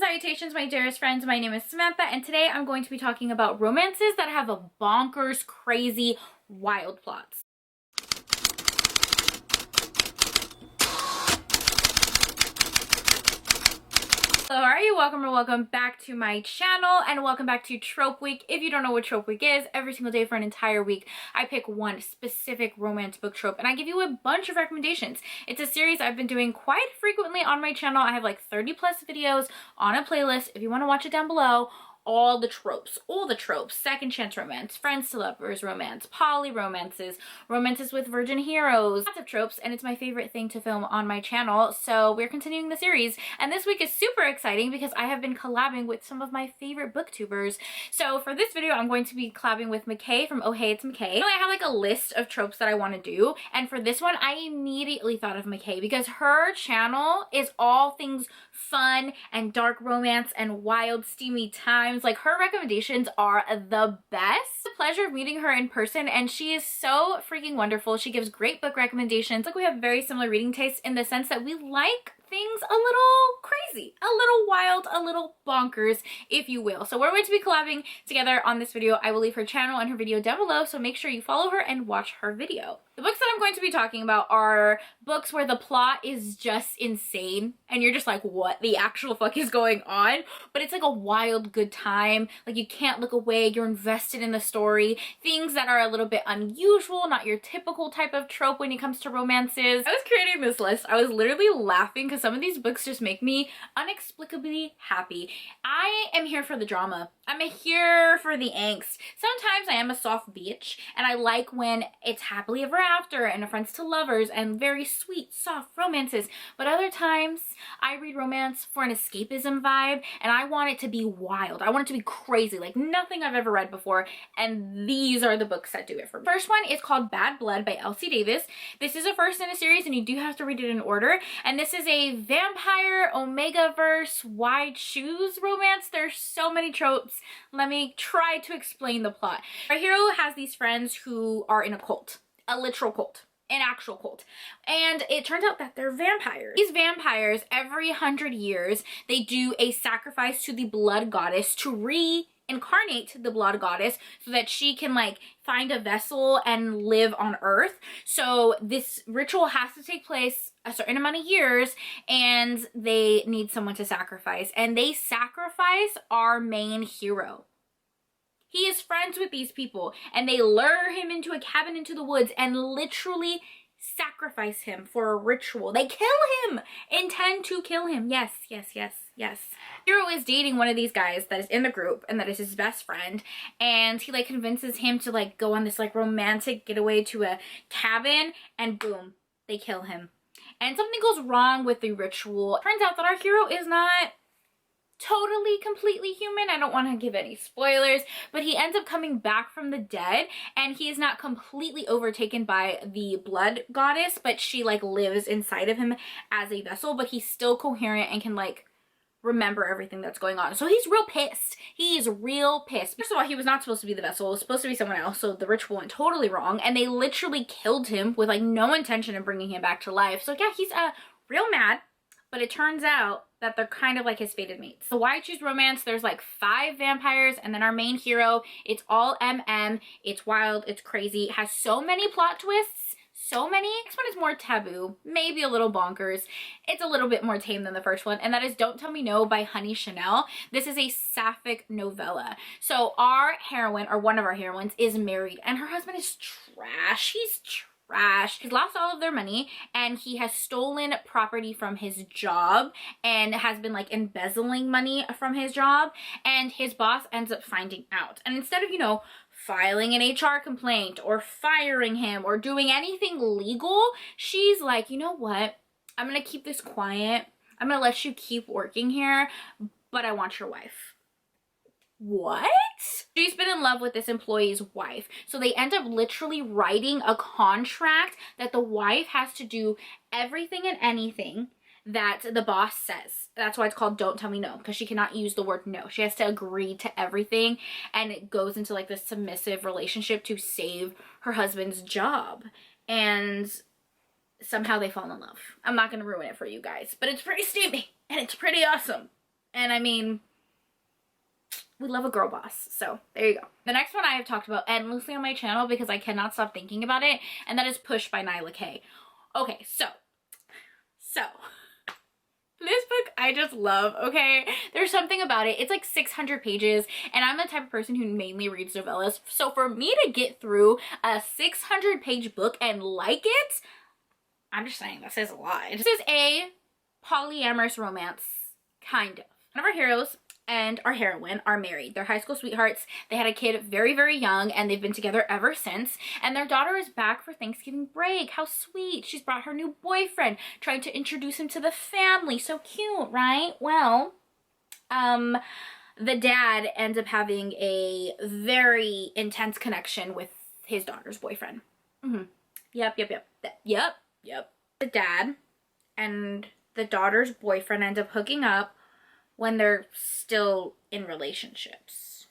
salutations, my dearest friends. My name is Samantha, and today I'm going to be talking about romances that have a bonkers, crazy, wild plots. So how are you? Welcome back to my channel, and welcome back to Trope Week. If you don't know what Trope Week is, every single day for an entire week I pick one specific romance book trope and I give you a bunch of recommendations. It's a series I've been doing quite frequently on my channel. I have like 30 plus videos on a playlist. If you want to watch it down below, all the tropes, second chance romance, friends to lovers romance, poly romances, romances with virgin heroes, lots of tropes, and it's my favorite thing to film on my channel. So we're continuing the series, and this week is super exciting because I have been collabing with some of my favorite booktubers. So for this video, I'm going to be collabing with Michae from ohheyitsmichae. I have like a list of tropes that I want to do, and for this one, I immediately thought of Michae because her channel is all things fun and dark romance and wild steamy times. Like, her recommendations are the best. It's a pleasure of meeting her in person, and she is so freaking wonderful. She gives great book recommendations. Like, we have very similar reading tastes in the sense that we like things a little crazy, a little wild, a little bonkers, if you will. So we're going to be collabing together on this video. I will leave her channel and her video down below, so make sure you follow her and watch her video. The books that I'm going to be talking about are books where the plot is just insane and you're just like, what the actual fuck is going on? But it's like a wild good time. Like, you can't look away, you're invested in the story. Things that are a little bit unusual, not your typical type of trope when it comes to romances. I was creating this list, I was literally laughing because some of these books just make me inexplicably happy. I am here for the drama. I'm here for the angst. Sometimes I am a soft bitch and I like when it's happily ever after and friends to lovers and very sweet, soft romances. But other times I read romance for an escapism vibe and I want it to be wild. I want it to be crazy, like nothing I've ever read before. And these are the books that do it for me. First one is called Bad Blood by Elsie Davis. This is a first in a series and you do have to read it in order. And this is a vampire Omega-verse wide shoes romance. There's so many tropes. Let me try to explain the plot. Our hero has these friends who are in a cult. A literal cult, an actual cult, and it turns out that they're vampires. These vampires, every 100 years they do a sacrifice to the blood goddess to reincarnate the blood goddess so that she can like find a vessel and live on earth. So this ritual has to take place a certain amount of years and they need someone to sacrifice, and they sacrifice our main hero. He is friends with these people and they lure him into a cabin into the woods and literally sacrifice him for a ritual. They kill him, intend to kill him. Yes. Hero is dating one of these guys that is in the group and that is his best friend, and he like convinces him to like go on this like romantic getaway to a cabin, and boom, they kill him. And something goes wrong with the ritual. It turns out that our hero is not totally completely human. I don't want to give any spoilers, but he ends up coming back from the dead, and he is not completely overtaken by the blood goddess, but she like lives inside of him as a vessel, but he's still coherent and can like remember everything that's going on. So he's real pissed. He is real pissed. First of all, he was not supposed to be the vessel. It was supposed to be someone else, so the ritual went totally wrong, and they literally killed him with like no intention of bringing him back to life. So yeah, he's real mad. But it turns out that they're kind of like his fated mates. So why choose romance? There's like 5 vampires, and then our main hero, it's all MM, it's wild, it's crazy, it has so many plot twists, so many. Next one is more taboo, maybe a little bonkers. It's a little bit more tame than the first one, and that is Don't Tell Me No by Honey Chanel. This is a sapphic novella. So our heroine, or one of our heroines, is married, and her husband is trash. He's trash. He's lost all of their money and he has stolen property from his job and has been like embezzling money from his job, and his boss ends up finding out, and instead of, you know, filing an HR complaint or firing him or doing anything legal, she's like, you know what, I'm gonna keep this quiet, I'm gonna let you keep working here, but I want your wife. What? She's been in love with this employee's wife. So they end up literally writing a contract that the wife has to do everything and anything that the boss says. That's why it's called Don't Tell Me No, because she cannot use the word no. She has to agree to everything, and it goes into like this submissive relationship to save her husband's job. And somehow they fall in love. I'm not going to ruin it for you guys, but it's pretty steamy and it's pretty awesome. And I mean, we love a girl boss. So there you go. The next one I have talked about endlessly on my channel because I cannot stop thinking about it, and that is Push by Nyla K. Okay, so this book I just love, okay? There's something about it. It's like 600 pages, and I'm the type of person who mainly reads novellas. So for me to get through a 600-page book and like it, I'm just saying, that says a lot. This is a polyamorous romance, kind of. One of our heroes and our heroine are married. They're high school sweethearts. They had a kid very, very young, and they've been together ever since. And their daughter is back for Thanksgiving break. How sweet. She's brought her new boyfriend, trying to introduce him to the family. So cute, right? Well, the dad ends up having a very intense connection with his daughter's boyfriend. Yep. The dad and the daughter's boyfriend end up hooking up when they're still in relationships.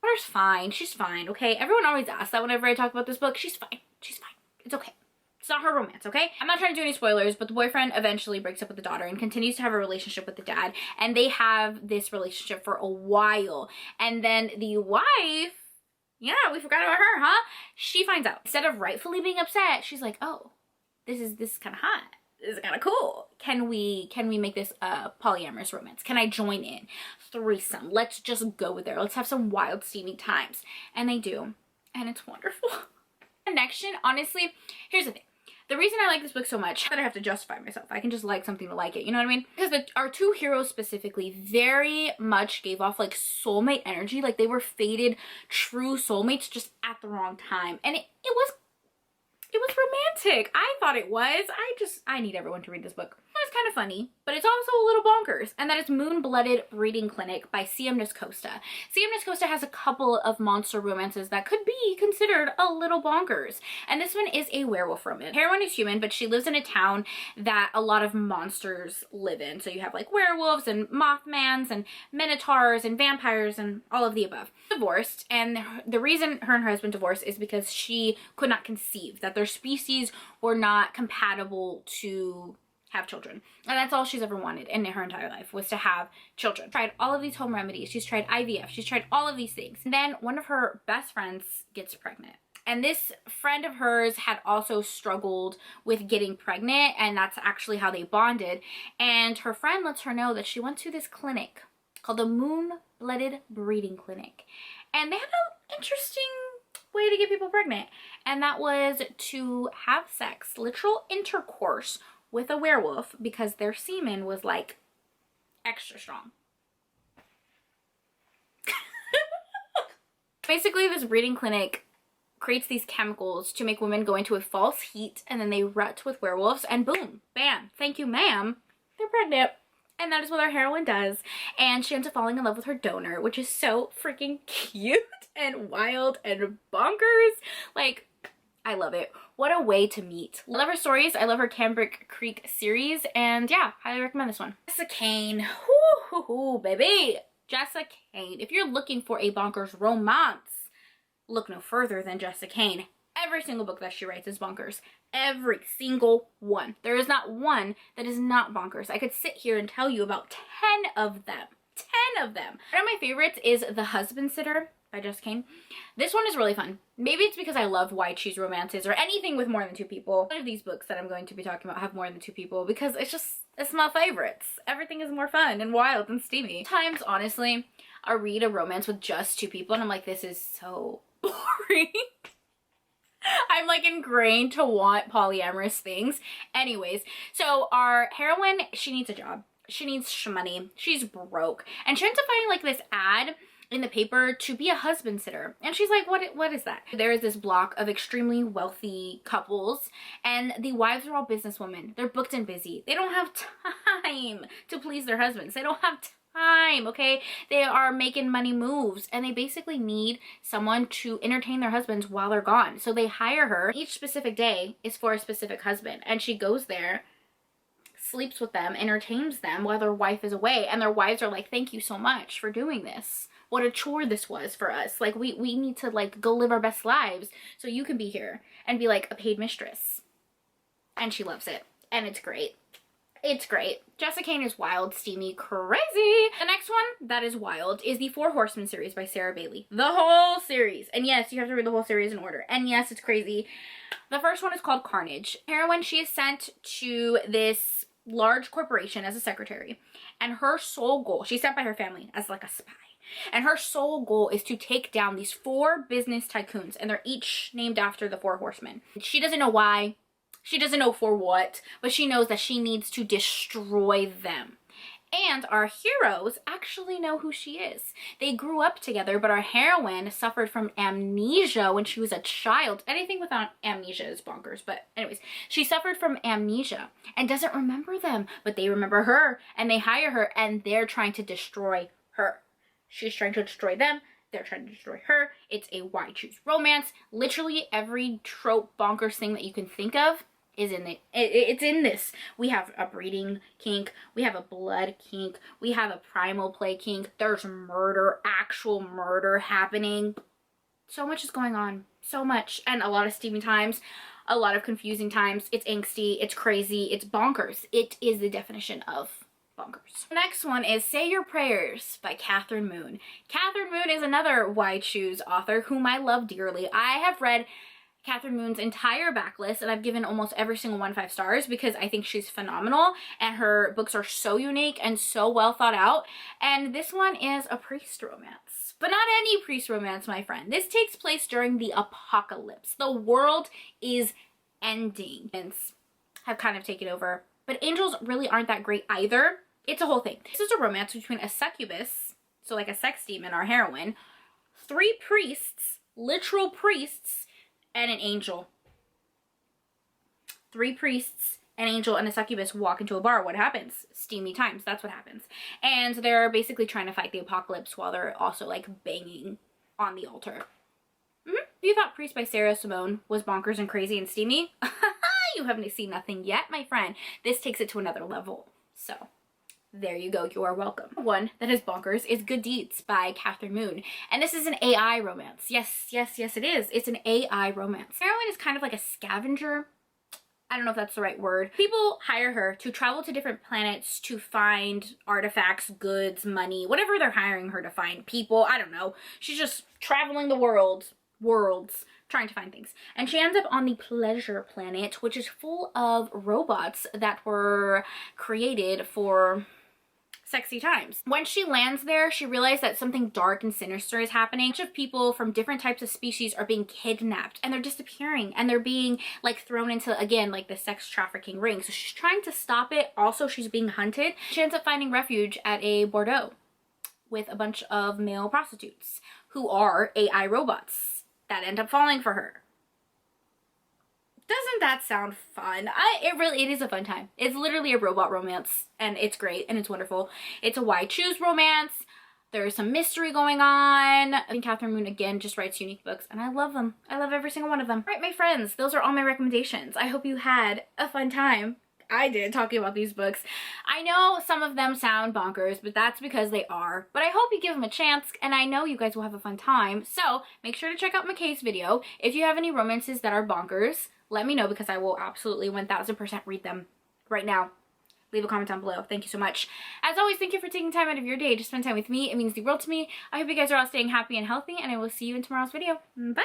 Daughter's fine. She's fine, okay? Everyone always asks that whenever I talk about this book. She's fine. She's fine. It's okay. It's not her romance, okay? I'm not trying to do any spoilers, but the boyfriend eventually breaks up with the daughter and continues to have a relationship with the dad. And they have this relationship for a while. And then the wife, yeah, we forgot about her, huh? She finds out. Instead of rightfully being upset, she's like, oh, this is kind of hot. This is kind of cool. Can we make this a polyamorous romance? Can I join in? Threesome. Let's just go there. Let's have some wild, steamy times. And they do. And it's wonderful. Connection, honestly, here's the thing. The reason I like this book so much, that I have to justify myself. I can just like something to like it, you know what I mean? Because our two heroes specifically very much gave off like soulmate energy. Like they were fated true soulmates just at the wrong time. And it was romantic. I thought it was. I need everyone to read this book. It's kind of funny, but it's also a little bonkers. And that is Moon-Blooded Breeding Clinic by C.M. Niscosta. C.M. Niscosta has a couple of monster romances that could be considered a little bonkers. And this one is a werewolf romance. Heroine is human, but she lives in a town that a lot of monsters live in. So you have like werewolves and mothmans and minotaurs and vampires and all of the above. Divorced, and the reason her and her husband divorced is because she could not conceive, that their species were not compatible to have children. And that's all she's ever wanted in her entire life, was to have children. Tried all of these home remedies. She's tried IVF. She's tried all of these things. And then one of her best friends gets pregnant. And this friend of hers had also struggled with getting pregnant, and that's actually how they bonded. And her friend lets her know that she went to this clinic called the Moon-Blooded Breeding Clinic. And they had an interesting way to get people pregnant. And that was to have sex, literal intercourse, with a werewolf, because their semen was like extra strong. Basically, this breeding clinic creates these chemicals to make women go into a false heat, and then they rut with werewolves, and boom, bam, thank you ma'am, they're pregnant. And that is what our heroine does. And she ends up falling in love with her donor, which is so freaking cute and wild and bonkers. Like, I love it. What a way to meet. Love her stories. I love her Cambric Creek series. And yeah, highly recommend this one. Jessa Kane. Whoo, baby. Jessa Kane. If you're looking for a bonkers romance, look no further than Jessa Kane. Every single book that she writes is bonkers. Every single one. There is not one that is not bonkers. I could sit here and tell you about 10 of them. 10 of them. One of my favorites is The Husband Sitter by Jessa Kane. This one is really fun. Maybe it's because I love white cheese romances or anything with more than two people. One of these books that I'm going to be talking about have more than two people because it's my favorites. Everything is more fun and wild and steamy. Sometimes, honestly, I read a romance with just two people and I'm like, this is so boring. I'm like ingrained to want polyamorous things. Anyways, so our heroine, she needs a job. She needs money. She's broke. And she ends up finding like this ad in the paper to be a husband sitter. And she's like, what is that? There is this block of extremely wealthy couples and the wives are all businesswomen. They're booked and busy. They don't have time to please their husbands. They don't have time, okay? They are making money moves and they basically need someone to entertain their husbands while they're gone. So they hire her. Each specific day is for a specific husband and she goes there, sleeps with them, entertains them while their wife is away, and their wives are like, thank you so much for doing this. What a chore this was for us. Like, we need to like go live our best lives so you can be here and be like a paid mistress. And she loves it and it's great. It's great. Jessica Kane is wild, steamy, crazy. The next one that is wild is the Four Horsemen series by Sarah Bailey. The whole series. And yes, you have to read the whole series in order. And yes, it's crazy. The first one is called Carnage. Heroine, she is sent to this large corporation as a secretary. And her sole goal, she's sent by her family as like a spy. And her sole goal is to take down these 4 business tycoons. And they're each named after the Four Horsemen. She doesn't know why. She doesn't know for what, but she knows that she needs to destroy them. And our heroes actually know who she is. They grew up together, but our heroine suffered from amnesia when she was a child. Anything without amnesia is bonkers, but anyways, she suffered from amnesia and doesn't remember them, but they remember her, and they hire her, and they're trying to destroy her. She's trying to destroy them. They're trying to destroy her. It's a why choose romance. Literally every trope bonkers thing that you can think of is in it. It's in this. We have a breeding kink. We have a blood kink. We have a primal play kink. There's murder, actual murder happening. So much is going on. So much. And a lot of steamy times. A lot of confusing times. It's angsty. It's crazy. It's bonkers. It is the definition of bonkers. The next one is Say Your Prayers by Catherine Moon. Catherine Moon is another Why Choose author whom I love dearly. I have read Catherine Moon's entire backlist, and I've given almost every single one 5 stars because I think she's phenomenal, and her books are so unique and so well thought out. And this one is a priest romance, but not any priest romance, my friend. This takes place during the apocalypse. The world is ending and have kind of taken over, but angels really aren't that great either. It's a whole thing. This is a romance between a succubus, so like a sex demon, our heroine, 3 priests, literal priests, and an angel. 3 priests, an angel, and a succubus walk into a bar. What happens? Steamy times. That's what happens. And they're basically trying to fight the apocalypse while they're also like banging on the altar. If you thought Priest by Sarah Simone was bonkers and crazy and steamy, you haven't seen nothing yet, my friend. This takes it to another level. So there you go. You are welcome. One that is bonkers is Good Deeds by Catherine Moon. And this is an AI romance. Yes, yes, yes, it is. It's an AI romance. Heroine is kind of like a scavenger. I don't know if that's the right word. People hire her to travel to different planets to find artifacts, goods, money, whatever they're hiring her to find. People, I don't know. She's just traveling the worlds, trying to find things. And she ends up on the Pleasure Planet, which is full of robots that were created for sexy times. When she lands there, she realized that something dark and sinister is happening. A bunch of people from different types of species are being kidnapped and they're disappearing and they're being like thrown into, again, like the sex trafficking ring. So she's trying to stop it. Also, she's being hunted. She ends up finding refuge at a Bordeaux with a bunch of male prostitutes who are AI robots that end up falling for her. Doesn't that sound fun? It is a fun time. It's literally a robot romance and it's great and it's wonderful. It's a Why Choose romance. There's some mystery going on. I think Catherine Moon, again, just writes unique books and I love them. I love every single one of them. All right, my friends, those are all my recommendations. I hope you had a fun time. I did, talking about these books. I know some of them sound bonkers, but that's because they are. But I hope you give them a chance, and I know you guys will have a fun time. So make sure to check out Michae's video. If you have any romances that are bonkers, let me know because I will absolutely 1000% read them right now. Leave a comment down below. Thank you so much. As always, thank you for taking time out of your day to spend time with me. It means the world to me. I hope you guys are all staying happy and healthy, and I will see you in tomorrow's video. Bye!